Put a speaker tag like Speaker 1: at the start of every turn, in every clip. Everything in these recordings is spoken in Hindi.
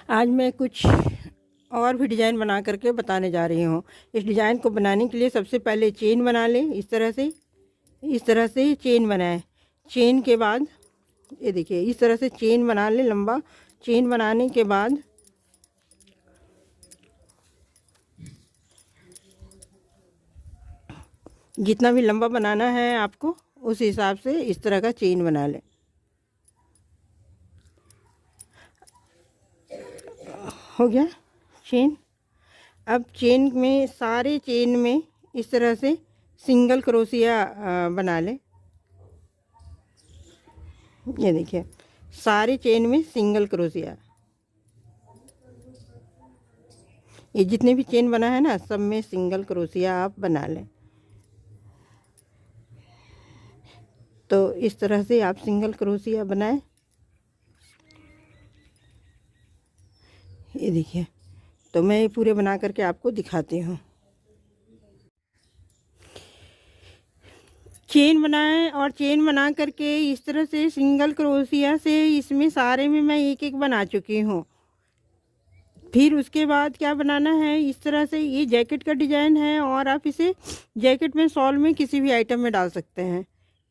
Speaker 1: आज मैं कुछ और भी डिज़ाइन बना करके बताने जा रही हूँ। इस डिज़ाइन को बनाने के लिए सबसे पहले चेन बना लें। इस तरह से चेन बनाएं। चेन के बाद ये देखिए, इस तरह से चेन बना लें लंबा। चेन बनाने के बाद जितना भी लंबा बनाना है आपको, उस हिसाब से इस तरह का चेन बना लें। हो गया चेन। अब चेन में, सारे चेन में इस तरह से सिंगल क्रोशिया बना लें। ये देखिए, सारे चेन में सिंगल क्रोशिया। ये जितने भी चेन बना है ना, सब में सिंगल क्रोशिया आप बना लें। तो इस तरह से आप सिंगल क्रोशिया बनाएं। ये देखिए, तो मैं ये पूरे बना करके आपको दिखाती हूँ। चेन बनाएं और चेन बना करके इस तरह से सिंगल क्रोशिया से इसमें सारे में मैं एक एक बना चुकी हूँ। फिर उसके बाद क्या बनाना है, इस तरह से ये जैकेट का डिज़ाइन है और आप इसे जैकेट में, शॉल में, किसी भी आइटम में डाल सकते हैं।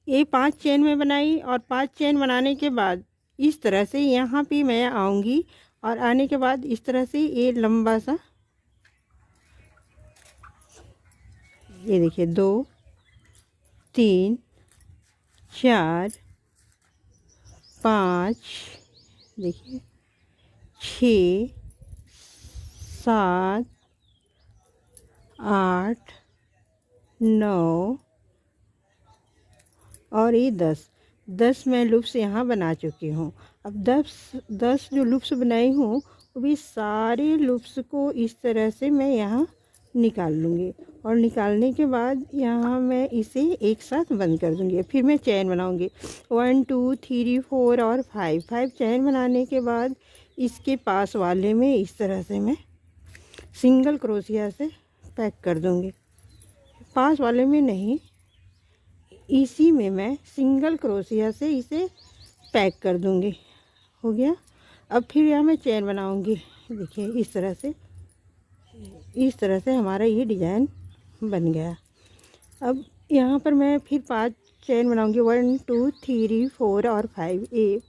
Speaker 1: ये 5 चेन में बनाई और 5 चेन बनाने के बाद इस तरह से यहाँ पे मैं आऊँगी और आने के बाद इस तरह से ये लंबा सा, ये देखिए, 2 3 4 5, देखिए, 6 7 8 9 और ये 10 मैं लूप्स यहाँ बना चुकी हूँ। अब 10 जो लूप्स बनाई हूँ, वो भी सारे लूप्स को इस तरह से मैं यहाँ निकाल लूँगी और निकालने के बाद यहाँ मैं इसे एक साथ बंद कर दूँगी। फिर मैं चैन बनाऊँगी 1 2 3 4 और 5 चैन बनाने के बाद इसके पास वाले में इस तरह से मैं सिंगल क्रोशिया से पैक कर दूँगी। पास वाले में नहीं, इसी में मैं सिंगल क्रोशिया से इसे पैक कर दूँगी। हो गया। अब फिर यहाँ मैं चैन बनाऊँगी। देखिए, इस तरह से हमारा ये डिज़ाइन बन गया। अब यहाँ पर मैं फिर 5 चैन बनाऊँगी 1 2 3 4 और 5।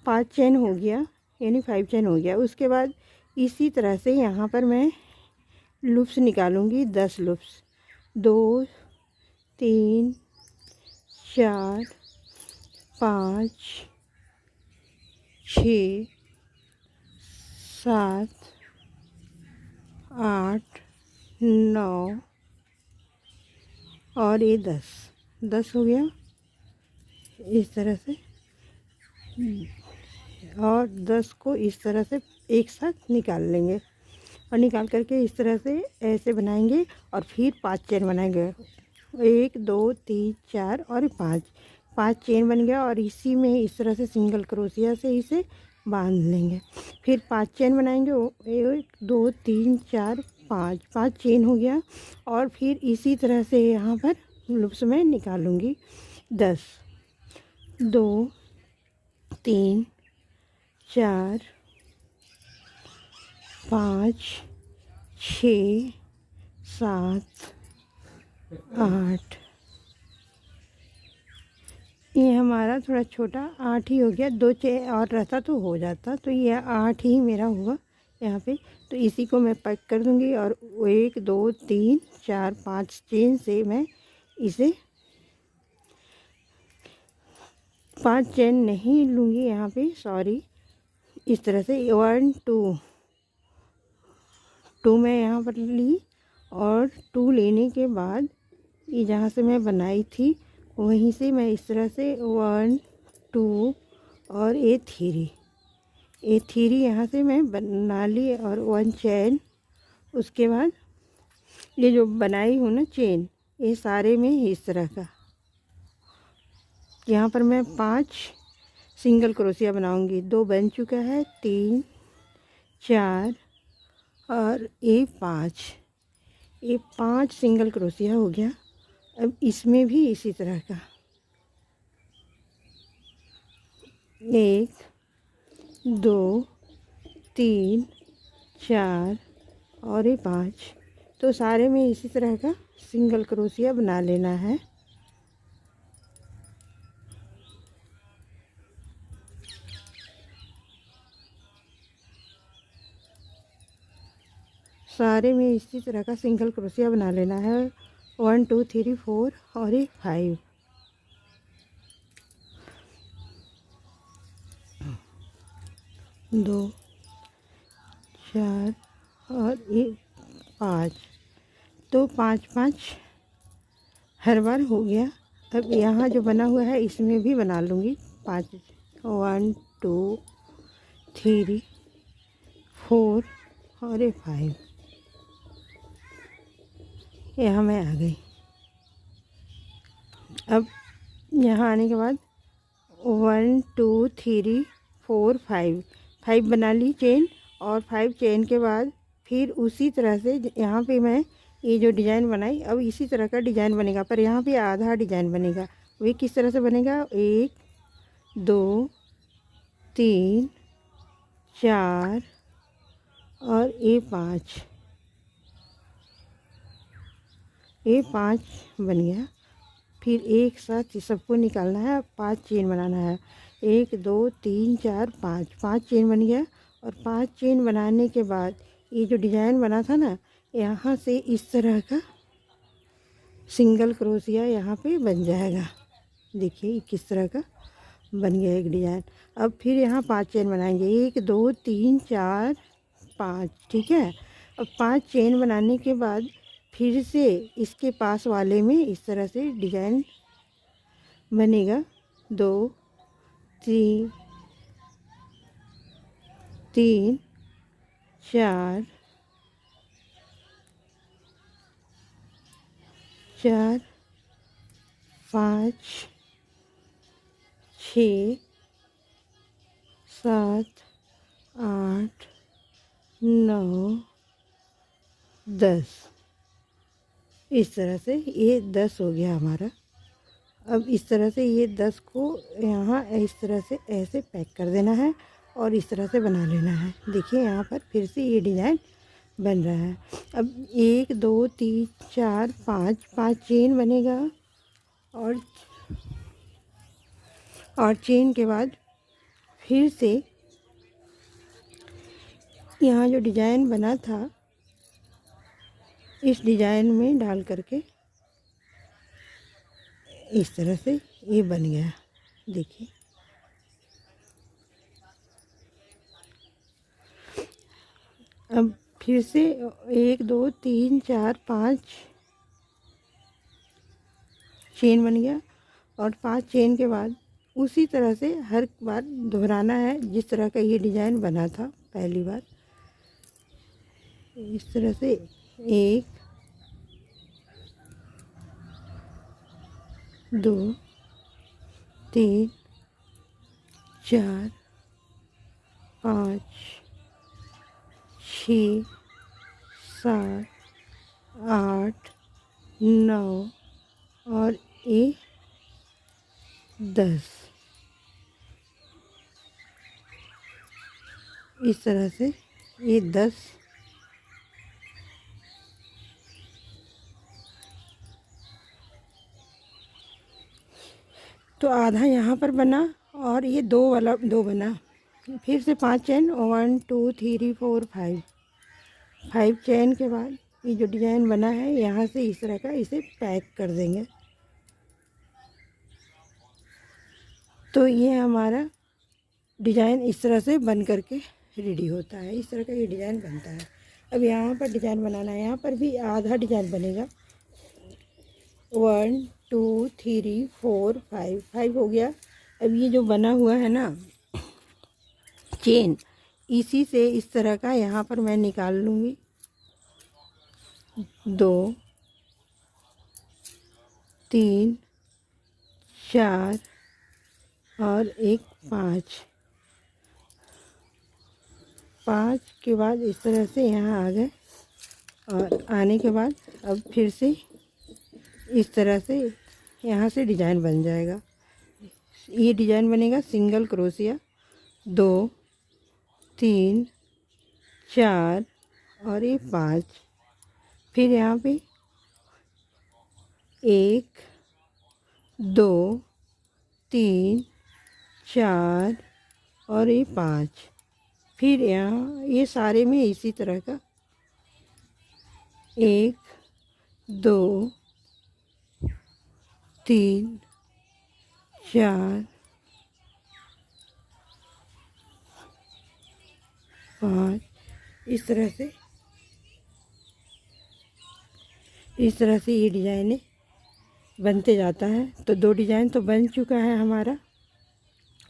Speaker 1: 5 चैन हो गया, यानी 5 चैन हो गया। उसके बाद इसी तरह से यहाँ पर मैं लूप्स निकालूँगी, 10 लूप्स, 2 3 4 5 6 7 8 9 और ये 10 हो गया इस तरह से। और 10 को इस तरह से एक साथ निकाल लेंगे और निकाल करके इस तरह से ऐसे बनाएंगे और फिर 5 चेन बनाएंगे। 1 2 3 4 और 5 चेन बन गया और इसी में इस तरह से सिंगल क्रोशिया से इसे बांध लेंगे। फिर 5 चेन बनाएंगे, 1 2 3 4 5 चेन हो गया और फिर इसी तरह से यहाँ पर लूप्स में निकालूंगी 10 2 3 4 5 6 7 8। ये हमारा थोड़ा छोटा 8 ही हो गया। 2 चेन और रहता तो हो जाता, तो ये 8 ही मेरा हुआ यहाँ पे। तो इसी को मैं पैक कर दूँगी और 1 2 3 4 5 चेन से मैं इसे 5 चेन नहीं लूँगी यहाँ पे, सॉरी। इस तरह से 1 2 मैं यहाँ पर ली और 2 लेने के बाद ये जहाँ से मैं बनाई थी वहीं से मैं इस तरह से 1 2 और ये 3 यहाँ से मैं बना ली और 1 चैन। उसके बाद ये जो बनाई हूँ ना चेन, ये सारे में इस तरह का, यहाँ पर मैं 5 सिंगल क्रोशिया बनाऊंगी। 2 बन चुका है, 3 4 और ये 5 सिंगल क्रोशिया हो गया। अब इसमें भी इसी तरह का 1 2 3 4 और ये 5। तो सारे में इसी तरह का सिंगल क्रोशिया बना लेना है। सारे में इसी तरह का सिंगल क्रोशिया बना लेना है। 1 2 3 4 और ये 5। 2 4 और ये 5। तो 5 5 हर बार हो गया। अब यहाँ जो बना हुआ है इसमें भी बना लूँगी 5। 1 2 3 4 और ये 5। यहाँ मैं आ गई। अब यहाँ आने के बाद 1 2 3 4 5 5 बना ली चेन। और 5 चेन के बाद फिर उसी तरह से यहाँ पे मैं ये जो डिज़ाइन बनाई, अब इसी तरह का डिज़ाइन बनेगा, पर यहाँ पे आधा डिज़ाइन बनेगा। वही किस तरह से बनेगा? 1 2 3 4 और ये 5। ये 5 बन गया। फिर एक साथ सबको निकालना है। 5 चेन बनाना है। 1 2 3 4 5 5 चेन बन गया। और 5 चेन बनाने के बाद ये जो डिज़ाइन बना था ना, यहाँ से इस तरह का सिंगल क्रोशिया यहाँ पे बन जाएगा। देखिए किस तरह का बन गया एक डिज़ाइन। अब फिर यहाँ 5 चेन बनाएंगे। 1 2 3 4 5। ठीक है। अब 5 चेन बनाने के बाद फिर से इसके पास वाले में इस तरह से डिज़ाइन बनेगा। 2 3 3 4 4 5 6 7 8 9 10। इस तरह से ये 10 हो गया हमारा। अब इस तरह से ये 10 को यहाँ इस तरह से ऐसे पैक कर देना है और इस तरह से बना लेना है। देखिए यहाँ पर फिर से ये डिज़ाइन बन रहा है। अब 1 2 3 4 5 5 चेन बनेगा। और चेन के बाद फिर से यहाँ जो डिज़ाइन बना था इस डिज़ाइन में डाल करके इस तरह से ये बन गया। देखिए अब फिर से 1 2 3 4 5 चेन बन गया। और 5 चेन के बाद उसी तरह से हर बार दोहराना है जिस तरह का ये डिज़ाइन बना था पहली बार। इस तरह से 1 2 3 4 5 6 7 8 9 और 10। इस तरह से ये 10 तो आधा यहाँ पर बना और ये 2 वाला 2 बना। फिर से 5 चेन 1 2 3 4 5 5 चेन के बाद ये जो डिज़ाइन बना है यहाँ से इस तरह का इसे पैक कर देंगे। तो ये हमारा डिज़ाइन इस तरह से बन करके रेडी होता है। इस तरह का ये डिज़ाइन बनता है। अब यहाँ पर डिज़ाइन बनाना है। यहाँ पर भी आधा डिज़ाइन बनेगा। 1 2 3 4 5 5 हो गया। अब ये जो बना हुआ है ना चेन, इसी से इस तरह का यहाँ पर मैं निकाल लूँगी। 2 3 4 और एक 5 के बाद इस तरह से यहाँ आ गए। और आने के बाद अब फिर से इस तरह से यहाँ से डिज़ाइन बन जाएगा। ये डिज़ाइन बनेगा सिंगल क्रोशिया 2 3 4 और ये 5। फिर यहाँ पे 1 2 3 4 और ये 5। फिर यहाँ ये सारे में इसी तरह का 1 2 3 4 5। इस तरह से ये डिजाइन बनते जाता है। तो 2 डिजाइन तो बन चुका है हमारा,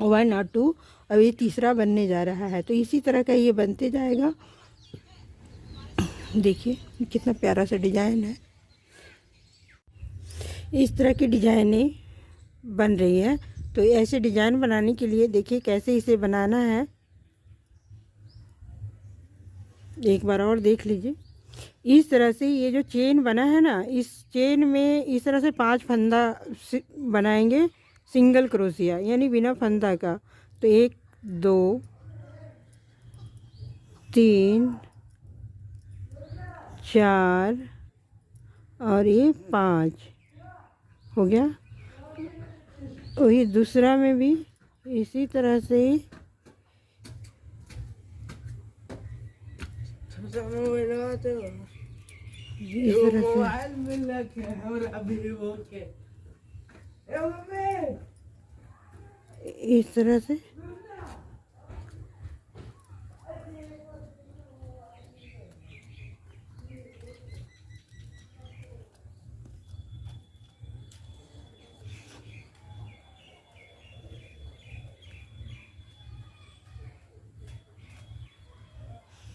Speaker 1: 1 और 2। अब ये तीसरा बनने जा रहा है। तो इसी तरह का ये बनते जाएगा। देखिए कितना प्यारा सा डिजाइन है। इस तरह की डिजाइनें बन रही है। तो ऐसे डिजाइन बनाने के लिए देखिए कैसे इसे बनाना है, एक बार और देख लीजिए। इस तरह से ये जो चेन बना है ना, इस चेन में इस तरह से 5 फंदा बनाएंगे सिंगल क्रोशिया, यानी बिना फंदा का। तो 1 2 3 4 और ये 5 हो गया। वही दूसरा में भी इसी तरह से इस तरह से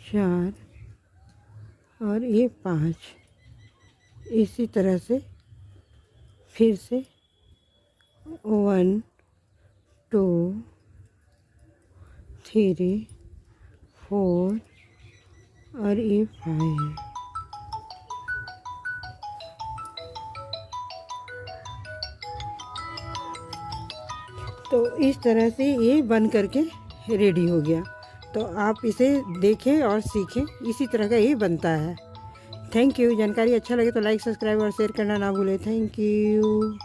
Speaker 1: 4 और ये 5। इसी तरह से फिर से 1 2 3 4 और ये 5। तो इस तरह से ये बन करके रेडी हो गया। तो आप इसे देखें और सीखें, इसी तरह का ये बनता है। Thank you. जानकारी अच्छा लगे तो लाइक सब्सक्राइब और शेयर करना ना भूलें। Thank you.